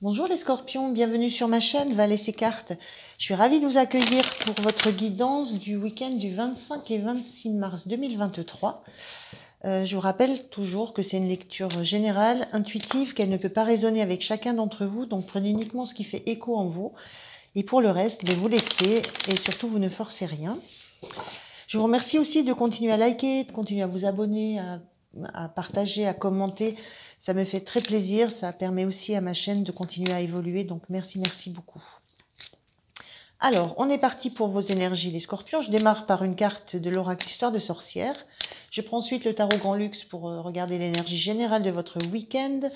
Bonjour les scorpions, bienvenue sur ma chaîne Valais et cartes. Je suis ravie de vous accueillir pour votre guidance du week-end du 25 et 26 mars 2023. Je vous rappelle toujours que c'est une lecture générale, intuitive, qu'elle ne peut pas résonner avec chacun d'entre vous, donc prenez uniquement ce qui fait écho en vous. Et pour le reste, vous laissez et surtout vous ne forcez rien. Je vous remercie aussi de continuer à liker, de continuer à vous abonner, à partager, à commenter. Ça me fait très plaisir, ça permet aussi à ma chaîne de continuer à évoluer, donc merci beaucoup. Alors, on est parti pour vos énergies les scorpions. Je démarre par une carte de l'oracle Histoire de sorcière. Je prends ensuite le tarot Grand Luxe pour regarder l'énergie générale de votre week-end,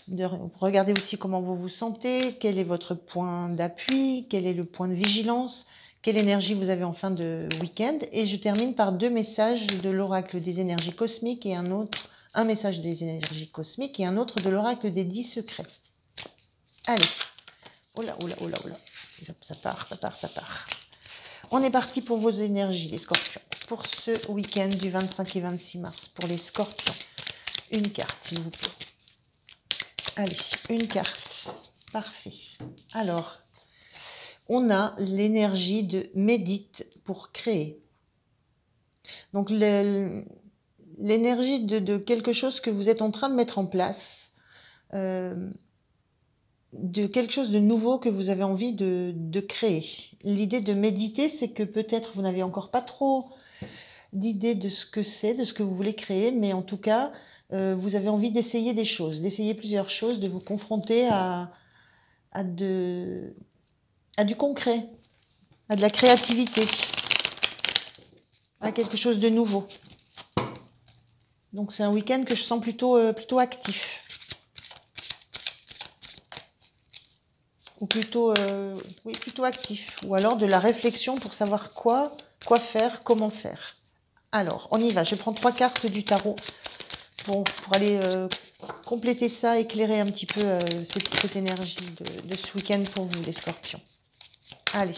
de regarder aussi comment vous vous sentez, quel est votre point d'appui, quel est le point de vigilance, quelle énergie vous avez en fin de week-end. Et je termine par deux messages de l'oracle des énergies cosmiques et un message des énergies cosmiques et un autre de l'oracle des 10 secrets. Allez. Oh là. Ça part. On est parti pour vos énergies, les scorpions. Pour ce week-end du 25 et 26 mars, pour les scorpions. Une carte, s'il vous plaît. Allez, une carte. Parfait. Alors, on a l'énergie de médite pour créer. Donc, l'énergie de quelque chose que vous êtes en train de mettre en place, de quelque chose de nouveau que vous avez envie de créer. L'idée de méditer, c'est que peut-être vous n'avez encore pas trop d'idée de ce que c'est, de ce que vous voulez créer, mais en tout cas, vous avez envie d'essayer des choses, d'essayer plusieurs choses, de vous confronter à du concret, à de la créativité, à quelque chose de nouveau. Donc c'est un week-end que je sens plutôt actif. Ou plutôt actif. Ou alors de la réflexion pour savoir quoi faire, comment faire. Alors, on y va. Je prends 3 cartes du tarot pour aller compléter ça, éclairer un petit peu cette énergie de ce week-end pour vous, les scorpions. Allez,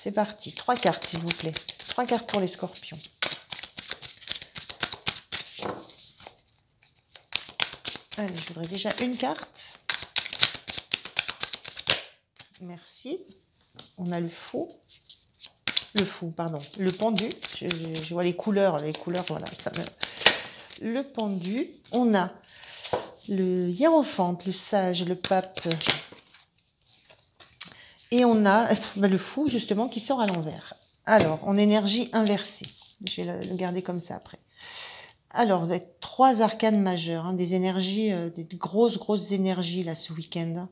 c'est parti. 3 cartes, s'il vous plaît. 3 cartes pour les scorpions. Allez, je voudrais déjà une carte. Merci. On a le pendu. Je vois les couleurs, voilà. Le pendu. On a le hiérophante, le sage, le pape. Et on a le fou, justement, qui sort à l'envers. Alors, en énergie inversée. Je vais le garder comme ça après. Alors, vous avez 3 arcanes majeures, des énergies, des grosses énergies, là, ce week-end.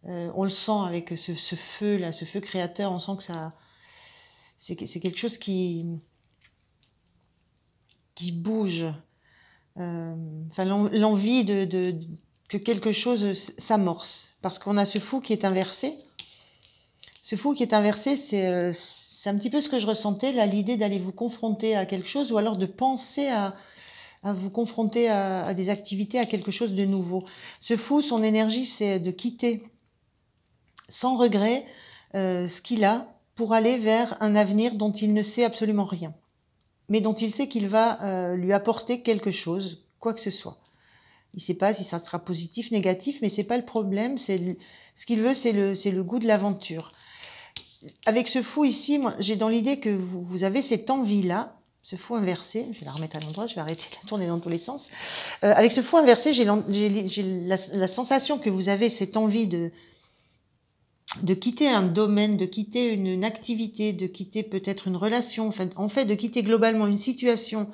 On le sent avec ce feu, là, ce feu créateur. On sent que c'est quelque chose qui bouge. Enfin, l'envie que quelque chose s'amorce. Parce qu'on a ce fou qui est inversé. Ce fou qui est inversé, c'est un petit peu ce que je ressentais, là, l'idée d'aller vous confronter à quelque chose, ou alors de penser à vous confronter à des activités, à quelque chose de nouveau. Ce fou, son énergie, c'est de quitter sans regret ce qu'il a pour aller vers un avenir dont il ne sait absolument rien, mais dont il sait qu'il va lui apporter quelque chose, quoi que ce soit. Il ne sait pas si ça sera positif, négatif, mais c'est pas le problème. Ce qu'il veut, c'est le goût de l'aventure. Avec ce fou ici, moi, j'ai dans l'idée que vous avez cette envie-là, ce fou inversé, je vais la remettre à l'endroit, je vais arrêter de la tourner dans tous les sens. Avec ce fou inversé, j'ai la sensation que vous avez cette envie de quitter un domaine, de quitter une activité, de quitter peut-être une relation, en fait de quitter globalement une situation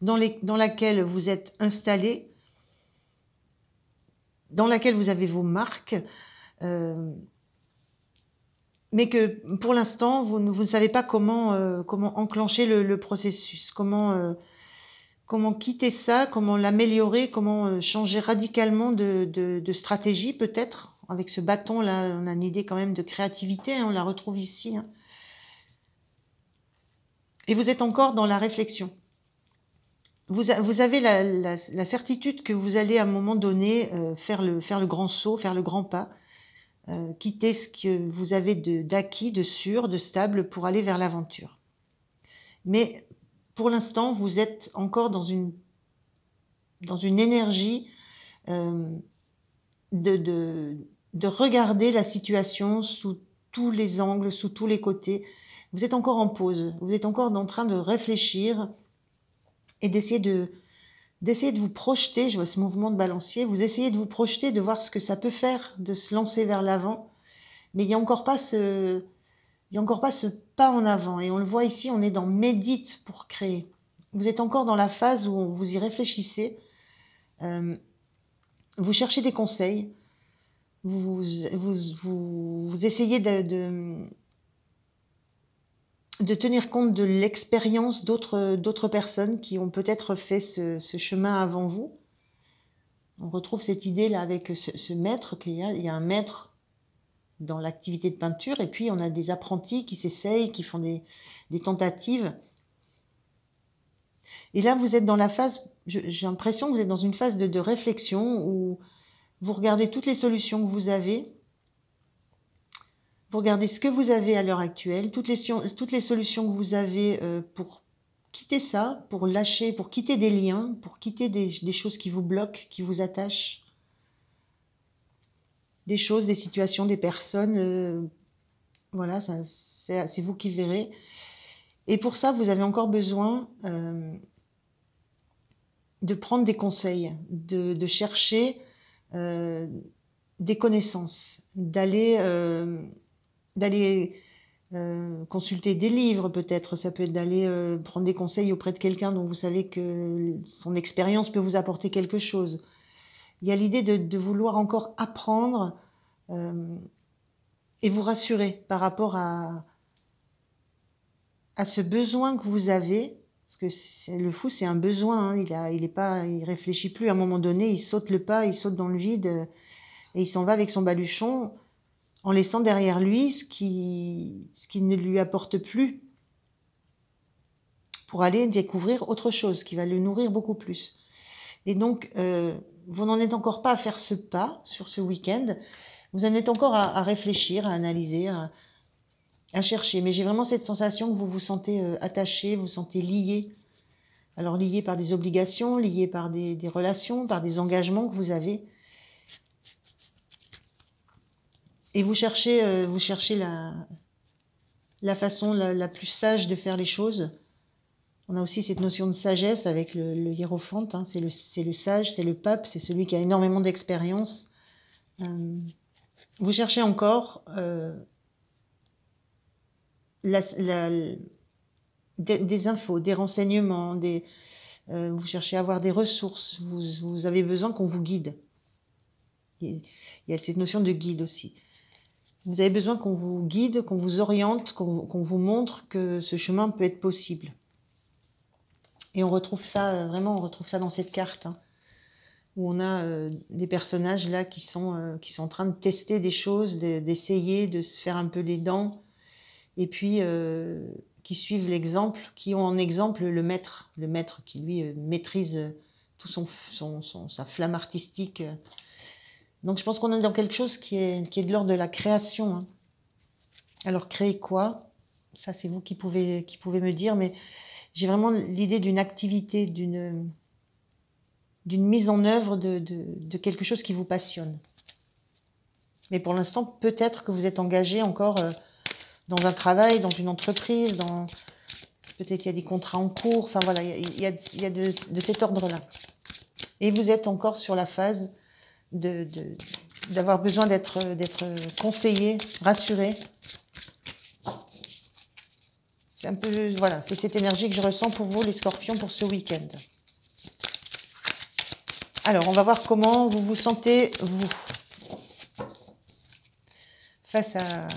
dans laquelle vous êtes installé, dans laquelle vous avez vos marques, mais que pour l'instant, vous ne savez pas comment enclencher le processus, comment quitter ça, comment l'améliorer, comment changer radicalement de stratégie peut-être. Avec ce bâton-là, on a une idée quand même de créativité, on la retrouve ici. Et vous êtes encore dans la réflexion. Vous avez la certitude que vous allez à un moment donné faire le grand saut, faire le grand pas, quitter ce que vous avez d'acquis, de sûr, de stable pour aller vers l'aventure. Mais pour l'instant, vous êtes encore dans une énergie de, de, de regarder la situation sous tous les angles, sous tous les côtés. Vous êtes encore en pause, vous êtes encore en train de réfléchir et d'essayer de vous projeter. Je vois ce mouvement de balancier, vous essayez de vous projeter, de voir ce que ça peut faire, de se lancer vers l'avant, mais il n'y a encore pas ce pas en avant. Et on le voit ici, on est dans médite pour créer. Vous êtes encore dans la phase où vous y réfléchissez, vous cherchez des conseils, vous essayez de tenir compte de l'expérience d'autres personnes qui ont peut-être fait ce chemin avant vous. On retrouve cette idée-là avec ce maître, il y a un maître dans l'activité de peinture, et puis on a des apprentis qui s'essayent, qui font des tentatives. Et là, vous êtes dans la phase, j'ai l'impression que vous êtes dans une phase de réflexion où vous regardez toutes les solutions que vous avez, vous regardez ce que vous avez à l'heure actuelle, toutes les solutions que vous avez pour quitter ça, pour lâcher, pour quitter des liens, pour quitter des choses qui vous bloquent, qui vous attachent, des choses, des situations, des personnes. Voilà, c'est vous qui verrez. Et pour ça, vous avez encore besoin de prendre des conseils, de chercher des connaissances, d'aller consulter des livres peut-être, ça peut être d'aller prendre des conseils auprès de quelqu'un dont vous savez que son expérience peut vous apporter quelque chose. Il y a l'idée de vouloir encore apprendre et vous rassurer par rapport à ce besoin que vous avez, parce que le fou, c'est un besoin, hein, il réfléchit plus, à un moment donné, il saute le pas, il saute dans le vide, et il s'en va avec son baluchon, en laissant derrière lui ce qui ne lui apporte plus, pour aller découvrir autre chose, qui va le nourrir beaucoup plus. Et donc, vous n'en êtes encore pas à faire ce pas sur ce week-end, vous en êtes encore à réfléchir, à analyser, à chercher. Mais j'ai vraiment cette sensation que vous vous sentez attaché, vous vous sentez lié. Alors lié par des obligations, lié par des relations, par des engagements que vous avez. Et vous cherchez la façon la plus sage de faire les choses. On a aussi cette notion de sagesse avec le hiérophante, hein. C'est le sage, c'est le pape, c'est celui qui a énormément d'expérience. Vous cherchez encore des infos, des renseignements, vous cherchez à avoir des ressources, vous avez besoin qu'on vous guide. Il y a cette notion de guide aussi. Vous avez besoin qu'on vous guide, qu'on vous oriente, qu'on vous montre que ce chemin peut être possible. Et on retrouve ça, vraiment, on retrouve ça dans cette carte, hein, où on a des personnages là qui sont en train de tester des choses, d'essayer de se faire un peu les dents, et puis qui suivent l'exemple, qui ont en exemple le maître qui lui maîtrise tout sa flamme artistique. Donc je pense qu'on est dans quelque chose qui est de l'ordre de la création, hein. Alors créer quoi? Ça c'est vous qui pouvez me dire, mais j'ai vraiment l'idée d'une activité, d'une mise en œuvre de quelque chose qui vous passionne. Mais pour l'instant, peut-être que vous êtes engagé encore dans un travail, dans une entreprise, peut-être qu'il y a des contrats en cours, enfin voilà, il y a de cet ordre-là. Et vous êtes encore sur la phase d'avoir besoin d'être conseillé, rassuré. C'est un peu, voilà, c'est cette énergie que je ressens pour vous, les scorpions, pour ce week-end. Alors, on va voir comment vous vous sentez, vous, face à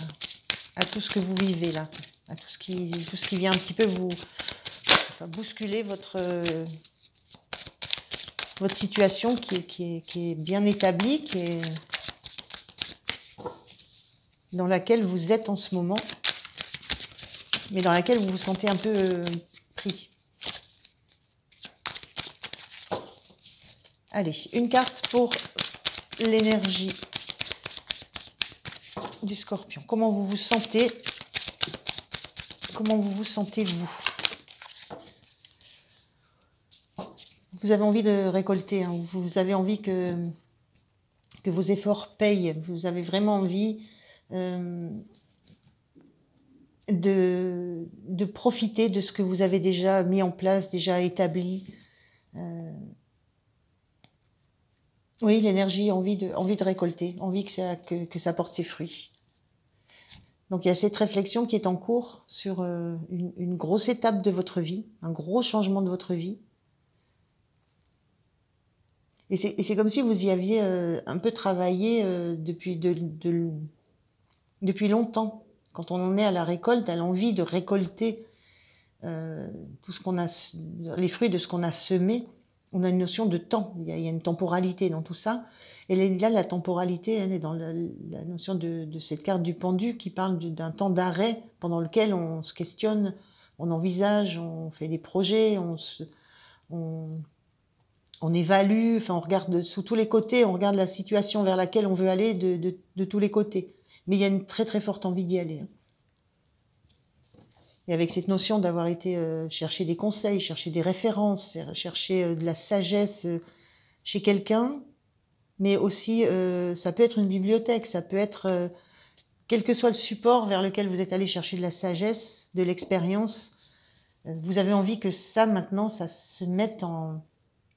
tout ce que vous vivez là, à tout ce qui vient un petit peu bousculer votre situation qui est bien établie, dans laquelle vous êtes en ce moment, mais dans laquelle vous vous sentez un peu pris. Allez, une carte pour l'énergie du scorpion. Comment vous vous sentez? Comment vous vous sentez, vous? Vous avez envie de récolter, hein. Vous avez envie que que vos efforts payent. Vous avez vraiment envie de profiter de ce que vous avez déjà mis en place, déjà établi. Oui, l'énergie, envie de récolter, envie que ça porte ses fruits. Donc il y a cette réflexion qui est en cours sur une grosse étape de votre vie, un gros changement de votre vie. Et c'est comme si vous y aviez un peu travaillé depuis longtemps. Quand on en est à la récolte, à l'envie de récolter tout ce qu'on a, les fruits de ce qu'on a semé, on a une notion de temps. Il y a une temporalité dans tout ça. Et là, la temporalité, elle est dans la notion de cette carte du pendu qui parle d'un temps d'arrêt pendant lequel on se questionne, on envisage, on fait des projets, on évalue, enfin on regarde sous tous les côtés, on regarde la situation vers laquelle on veut aller de tous les côtés. Mais il y a une très très forte envie d'y aller. Et avec cette notion d'avoir été chercher des conseils, chercher des références, chercher de la sagesse chez quelqu'un, mais aussi ça peut être une bibliothèque, ça peut être quel que soit le support vers lequel vous êtes allé chercher de la sagesse, de l'expérience, vous avez envie que ça maintenant, ça se mette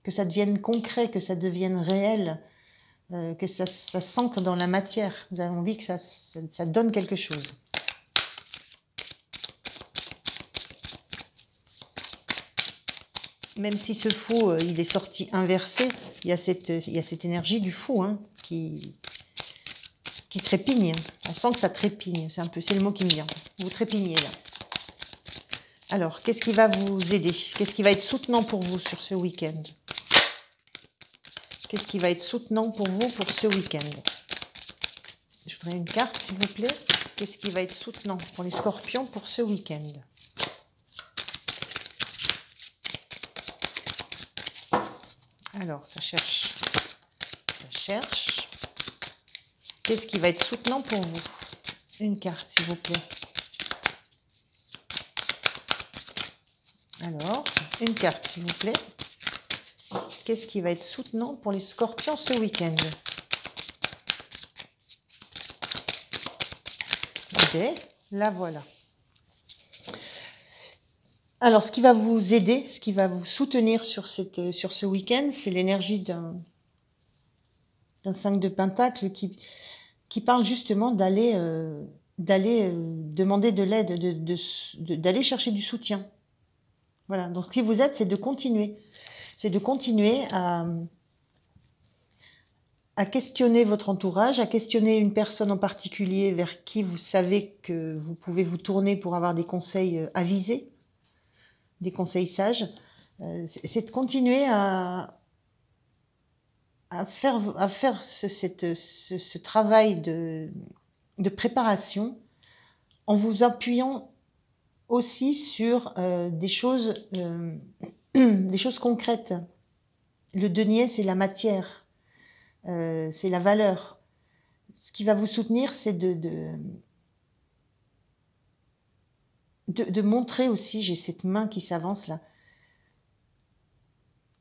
que ça devienne concret, que ça devienne réel, que ça s'ancre dans la matière. Vous avez envie que ça donne quelque chose. Même si ce fou, il est sorti inversé, il y a cette énergie du fou qui trépigne. On sent que ça trépigne. C'est le mot qui me vient. Vous trépignez là. Alors, qu'est-ce qui va vous aider? Qu'est-ce qui va être soutenant pour vous sur ce week-end? Qu'est-ce qui va être soutenant pour vous pour ce week-end? Je voudrais une carte, s'il vous plaît. Qu'est-ce qui va être soutenant pour les scorpions pour ce week-end? Alors, ça cherche. Ça cherche. Qu'est-ce qui va être soutenant pour vous? Une carte, s'il vous plaît. Alors, une carte, s'il vous plaît. Qu'est-ce qui va être soutenant pour les scorpions ce week-end? Ok, la voilà. Alors, ce qui va vous aider, ce qui va vous soutenir sur ce week-end, c'est l'énergie d'un 5 de Pentacle qui parle justement d'aller demander de l'aide, d'aller chercher du soutien. Voilà, donc ce qui vous aide, c'est de continuer. C'est de continuer à questionner votre entourage, à questionner une personne en particulier vers qui vous savez que vous pouvez vous tourner pour avoir des conseils avisés, des conseils sages. C'est de continuer à faire ce travail de préparation en vous appuyant aussi sur des choses concrètes. Le denier, c'est la matière, c'est la valeur. Ce qui va vous soutenir, c'est de montrer aussi, j'ai cette main qui s'avance là,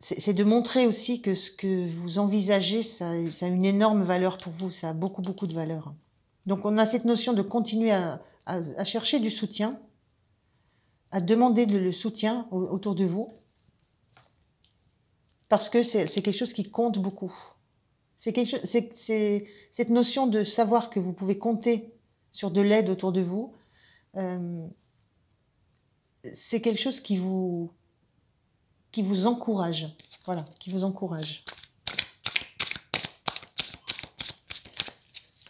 c'est de montrer aussi que ce que vous envisagez, ça a une énorme valeur pour vous, ça a beaucoup, beaucoup de valeur. Donc on a cette notion de continuer à chercher du soutien, à demander le soutien autour de vous, parce que c'est quelque chose qui compte beaucoup. C'est cette notion de savoir que vous pouvez compter sur de l'aide autour de vous, c'est quelque chose qui vous encourage. Voilà, qui vous encourage.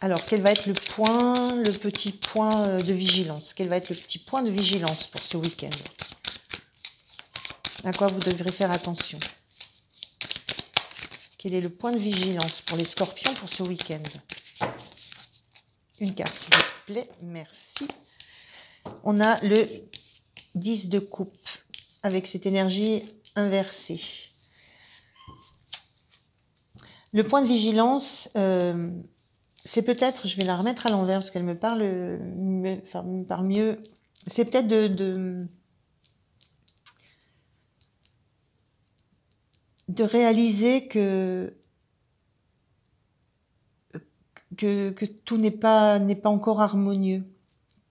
Alors, quel va être le petit point de vigilance? Quel va être le petit point de vigilance pour ce week-end? À quoi vous devrez faire attention? Quel est le point de vigilance pour les scorpions pour ce week-end? Une carte, s'il vous plaît. Merci. On a le 10 de coupe avec cette énergie inversée. Le point de vigilance, c'est peut-être, je vais la remettre à l'envers parce qu'elle me parle mieux. C'est peut-être de réaliser que que tout n'est pas encore harmonieux.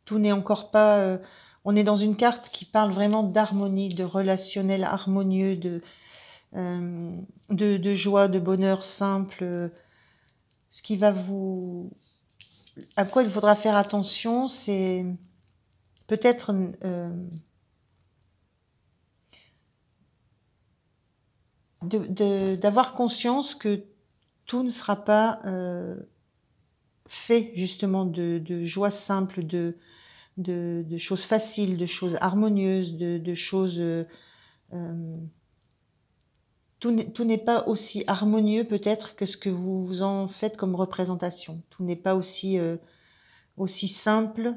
Tout n'est encore pas... on est dans une carte qui parle vraiment d'harmonie, de relationnel harmonieux, de joie, de bonheur simple. Ce qui va vous... À quoi il faudra faire attention, c'est peut-être d'avoir conscience que tout ne sera pas fait justement de joie simple, de choses faciles, de choses harmonieuses, de choses... tout n'est pas aussi harmonieux peut-être que ce que vous vous en faites comme représentation. Tout n'est pas aussi simple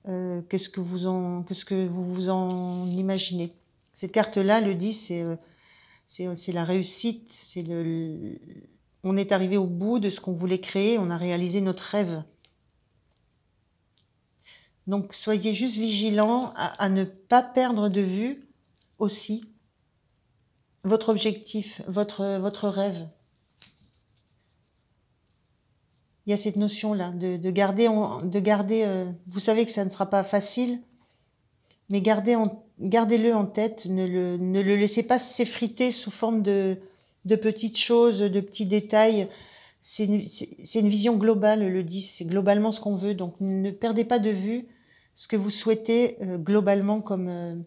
que ce que vous vous en imaginez. Cette carte-là, le 10, c'est la réussite, on est arrivé au bout de ce qu'on voulait créer, on a réalisé notre rêve. Donc soyez juste vigilants à ne pas perdre de vue aussi votre objectif, votre rêve. Il y a cette notion-là de garder, vous savez que ça ne sera pas facile, mais gardez-le en tête, ne le laissez pas s'effriter sous forme de petites choses, de petits détails. C'est une vision globale, le 10, c'est globalement ce qu'on veut, donc ne perdez pas de vue ce que vous souhaitez globalement comme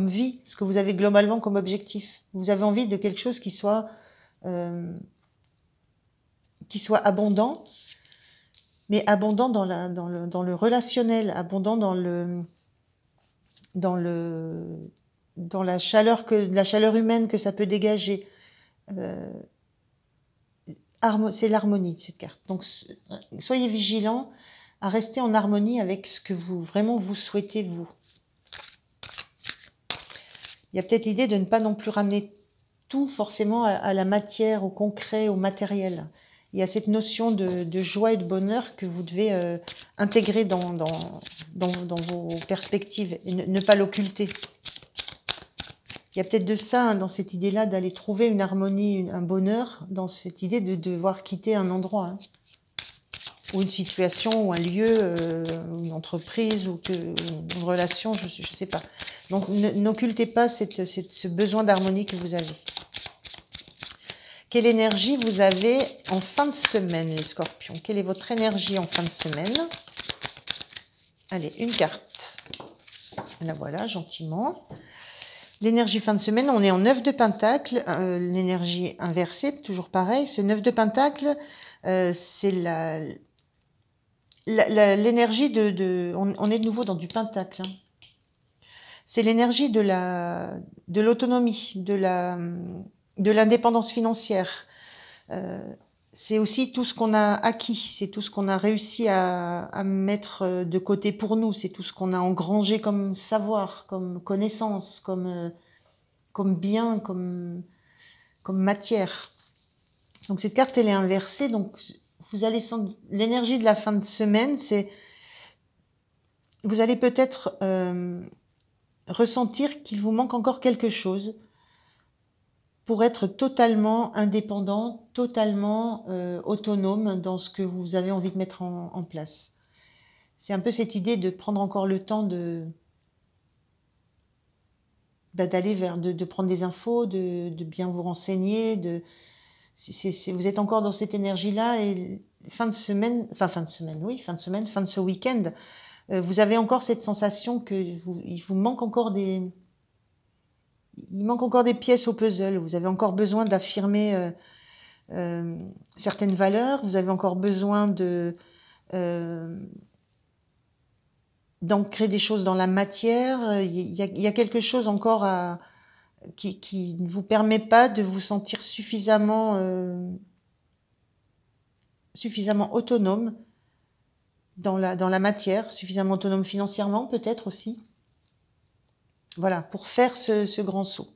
vie, ce que vous avez globalement comme objectif. Vous avez envie de quelque chose qui soit abondant, mais abondant dans le relationnel, abondant dans la chaleur humaine que ça peut dégager. C'est l'harmonie de cette carte. Donc soyez vigilants à rester en harmonie avec ce que vous souhaitez vous. Il y a peut-être l'idée de ne pas non plus ramener tout forcément à la matière, au concret, au matériel. Il y a cette notion de joie et de bonheur que vous devez intégrer dans vos perspectives et ne pas l'occulter. Il y a peut-être de ça dans cette idée-là d'aller trouver une harmonie, un bonheur, dans cette idée de devoir quitter un endroit, ou une situation, ou un lieu, une entreprise, ou une relation, je ne sais pas. Donc n'occultez pas ce besoin d'harmonie que vous avez. Quelle énergie vous avez en fin de semaine, les scorpions? Quelle est votre énergie en fin de semaine? Allez, une carte. La voilà, gentiment. L'énergie fin de semaine, on est en 9 de Pentacle, l'énergie inversée, toujours pareil. Ce 9 de Pentacle, c'est l'énergie on est de nouveau dans du Pentacle. C'est l'énergie de l'autonomie, de l'indépendance financière. C'est aussi tout ce qu'on a acquis, c'est tout ce qu'on a réussi à mettre de côté pour nous, c'est tout ce qu'on a engrangé comme savoir, comme connaissance, comme bien, comme matière. Donc cette carte, elle est inversée, donc vous allez sentir l'énergie de la fin de semaine, vous allez peut-être ressentir qu'il vous manque encore quelque chose pour être totalement indépendant, totalement autonome dans ce que vous avez envie de mettre en place. C'est un peu cette idée de prendre encore le temps d'aller de prendre des infos, de bien vous renseigner, vous êtes encore dans cette énergie-là et fin de semaine, fin de ce week-end, vous avez encore cette sensation que il manque encore des pièces au puzzle. Vous avez encore besoin d'affirmer certaines valeurs. Vous avez encore besoin d'ancrer des choses dans la matière. Il y a quelque chose encore qui ne vous permet pas de vous sentir suffisamment autonome dans la matière, suffisamment autonome financièrement peut-être aussi. Voilà, pour faire ce grand saut.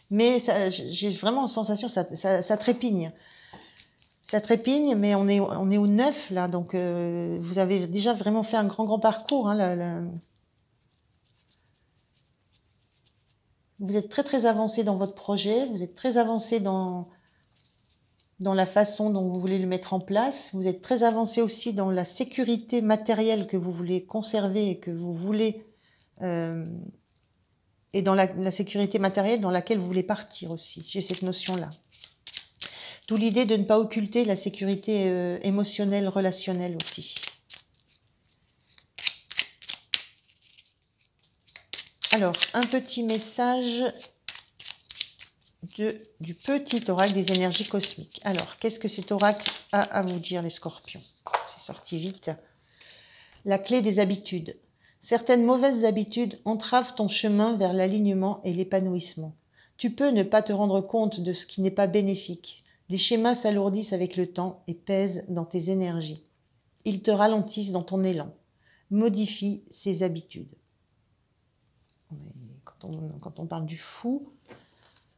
Mais j'ai vraiment une sensation, ça trépigne. Ça trépigne, mais on est au 9 là, donc vous avez déjà vraiment fait un grand parcours. Vous êtes très avancé dans votre projet, vous êtes très avancé dans dans la façon dont vous voulez le mettre en place. Vous êtes très avancé aussi dans la sécurité matérielle que vous voulez conserver et que vous voulez, et dans la sécurité matérielle dans laquelle vous voulez partir aussi. J'ai cette notion-là. D'où l'idée de ne pas occulter la sécurité émotionnelle, relationnelle aussi. Alors, un petit message du petit oracle des énergies cosmiques. Alors, qu'est-ce que cet oracle a à vous dire, les scorpions? C'est sorti vite. La clé des habitudes. Certaines mauvaises habitudes entravent ton chemin vers l'alignement et l'épanouissement. Tu peux ne pas te rendre compte de ce qui n'est pas bénéfique. Les schémas s'alourdissent avec le temps et pèsent dans tes énergies. Ils te ralentissent dans ton élan. Modifie ces habitudes. Quand on parle du fou,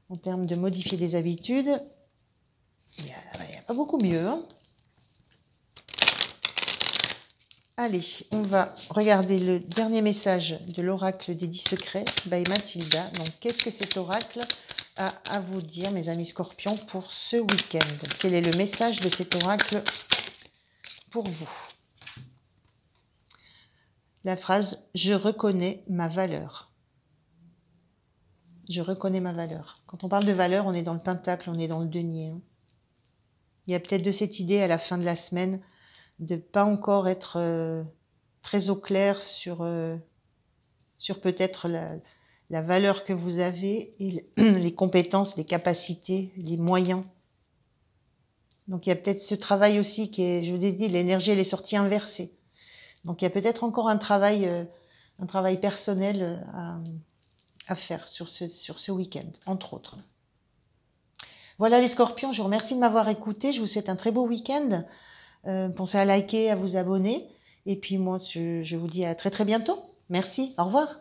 en termes de modifier des habitudes, il n'y a pas beaucoup mieux. Hein. Allez, on va regarder le dernier message de l'oracle des 10 secrets by Mathilda. Donc, qu'est-ce que cet oracle a à vous dire, mes amis scorpions, pour ce week-end? Quel est le message de cet oracle pour vous? La phrase « Je reconnais ma valeur ». Je reconnais ma valeur. Quand on parle de valeur, on est dans le pentacle, on est dans le denier. Hein. Il y a peut-être de cette idée à la fin de la semaine de ne pas encore être très au clair sur peut-être la valeur que vous avez et les compétences, les capacités, les moyens. Donc il y a peut-être ce travail aussi qui est, je vous ai dit, l'énergie elle est sortie inversée. Donc il y a peut-être encore un travail personnel à faire sur ce week-end, entre autres. Voilà les scorpions, je vous remercie de m'avoir écouté. Je vous souhaite un très beau week-end. Pensez à liker, à vous abonner. Et puis moi, je vous dis à très très bientôt. Merci, au revoir.